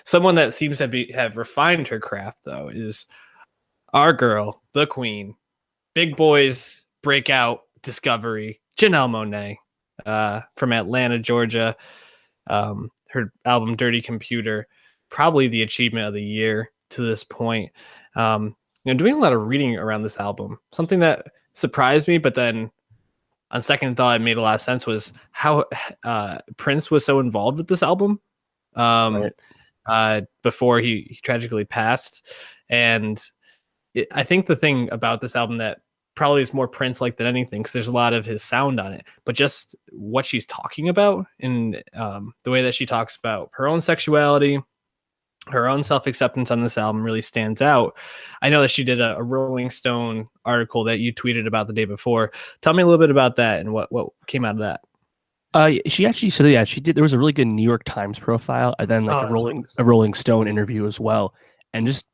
Someone that seems to have refined her craft though is our girl, the queen, big boys breakout discovery, Janelle Monáe, from Atlanta, Georgia. Her album Dirty Computer, probably the achievement of the year to this point. Doing a lot of reading around this album, something that surprised me, but then on second thought, it made a lot of sense, was how Prince was so involved with this album before he tragically passed. And I think the thing about this album that probably is more Prince like than anything, because there's a lot of his sound on it, but just what she's talking about and the way that she talks about her own sexuality, her own self-acceptance on this album really stands out. I know that she did a Rolling Stone article that you tweeted about the day before. Tell me a little bit about that and what came out of that. She actually said, yeah, she did. There was a really good New York Times profile, and then like a Rolling Stone interview as well. And just,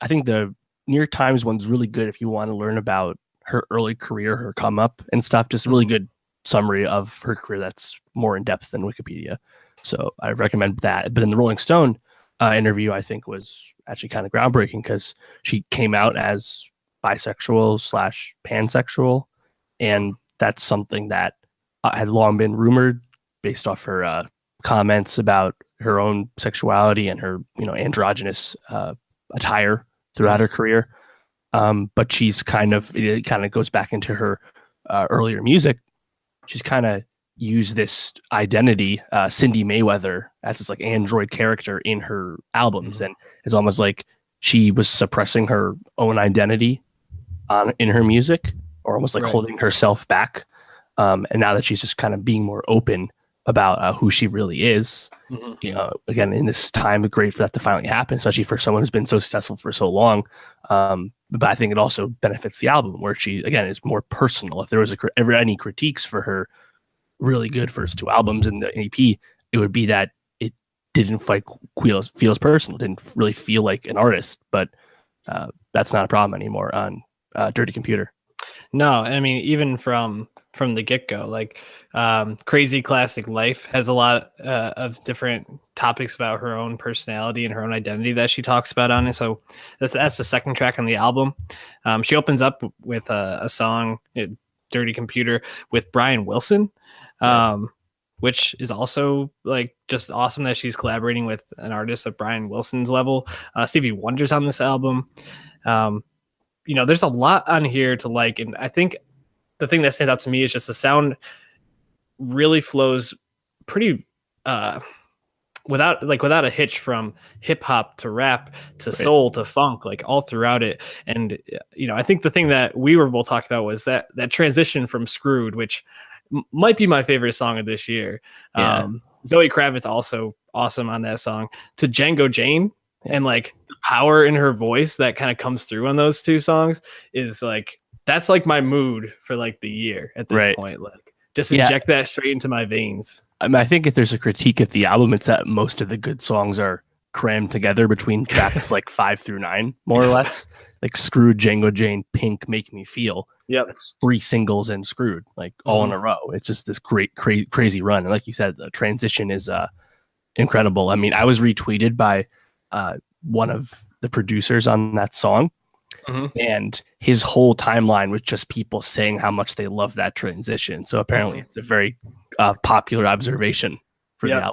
I think the New York Times one's really good if you want to learn about her early career, her come up and stuff. Just a really good summary of her career that's more in depth than Wikipedia. So I recommend that. But in the Rolling Stone interview, I think was actually kind of groundbreaking because she came out as bisexual / pansexual, and that's something that had long been rumored based off her comments about her own sexuality and her, androgynous attire throughout her career. But she's it kind of goes back into her earlier music. She's kind of used this identity, Cindy Mayweather, as this like android character in her albums. And it's almost like she was suppressing her own identity in her music, or almost like holding herself back. And now that she's just kind of being more open about who she really is, again, in this time, great for that to finally happen, especially for someone who's been so successful for so long. But I think it also benefits the album where she, again, is more personal. If there was ever any critiques for her really good first two albums in the EP, it would be that it didn't feels personal, didn't really feel like an artist. But that's not a problem anymore on Dirty Computer. No, I mean, even from the get-go, like Crazy Classic Life has a lot of different topics about her own personality and her own identity that she talks about on it. So that's the second track on the album. She opens up with a song, Dirty Computer, with Brian Wilson, which is also like just awesome that she's collaborating with an artist of Brian Wilson's level. Stevie Wonder's on this album. There's a lot on here to like, and I think the thing that stands out to me is just the sound really flows pretty without a hitch, from hip hop to rap to soul to funk, like all throughout it. And I think the thing that we were both talking about was that transition from Screwed, which might be my favorite song of this year. Zoe Kravitz also awesome on that song, to Django Jane. And like the power in her voice that kind of comes through on those two songs is like, that's like my mood for like the year at this point. Like just inject that straight into my veins. I mean, I think if there's a critique of the album, it's that most of the good songs are crammed together between tracks like 5 through 9, more or less. Like Screwed, Django Jane, Pink, Make Me Feel. Yeah, that's 3 singles and Screwed, like all in a row. It's just this great, crazy run. And like you said, the transition is incredible. I mean, I was retweeted by one of the producers on that song, and his whole timeline was just people saying how much they love that transition. So apparently it's a very popular observation for the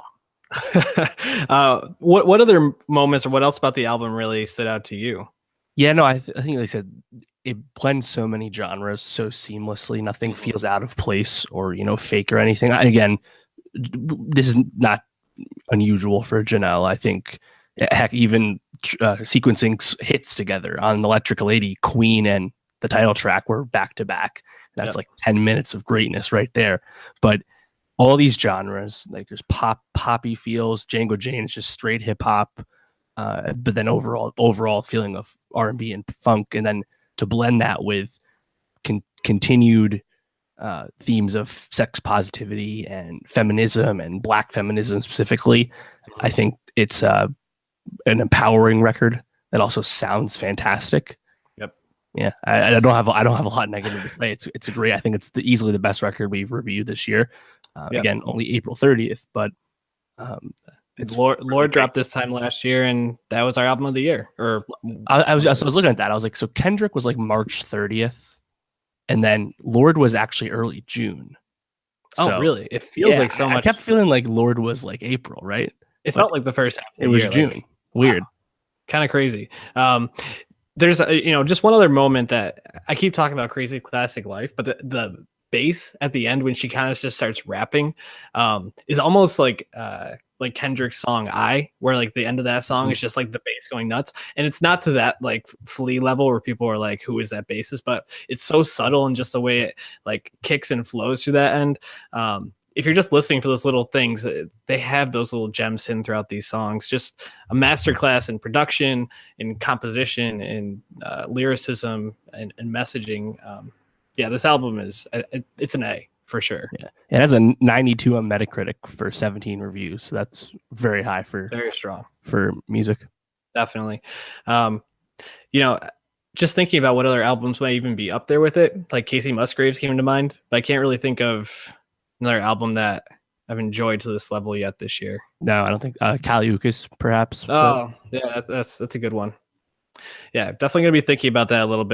album. What other moments or what else about the album really stood out to you? Yeah, no, I think like I said, it blends so many genres so seamlessly. Nothing feels out of place or fake or anything. Again, this is not unusual for Janelle. I think, heck, even sequencing hits together on Electric Lady, Queen, and the title track were back to back. That's like 10 minutes of greatness right there. But all these genres, like there's poppy feels. Django Jane is just straight hip hop, but then overall feeling of R&B and funk, and then to blend that with continued themes of sex positivity and feminism and Black feminism specifically. I think it's an empowering record that also sounds fantastic. Yep. Yeah, I don't have a lot negative to say. It's a great. I think it's easily the best record we've reviewed this year. Again, only April 30th, but It's Lord great. dropped this time last year, and that was our album of the year. Or I was looking at that. I was like, so Kendrick was like March 30th, and then Lord was actually early June. oh, So really? It feels yeah, like so I kept much. feeling like Lord was like April, right? It But felt like the first half of it the was year. June. Like, Weird. kind of crazy. There's just one other moment that I keep talking about crazy classic life, but the bass at the end when she kind of just starts rapping is almost like Kendrick's song I, where like the end of that song is just like the bass going nuts, and it's not to that like Flea level where people are like, who is that bassist, but it's so subtle and just the way it like kicks and flows through that end. If you're just listening for those little things, they have those little gems hidden throughout these songs. Just a masterclass in production, in composition, in lyricism, and messaging. Yeah, this album it's an A for sure. Yeah. It has a 92 on Metacritic for 17 reviews. So that's very high Very strong. for music. Definitely. Um, you know, just thinking about what other albums might even be up there with it, like Casey Musgraves came to mind, but I can't really think of another album that I've enjoyed to this level yet this year. No, I don't think Caliucas perhaps. Oh, yeah, that's a good one. Yeah, definitely gonna be thinking about that a little bit.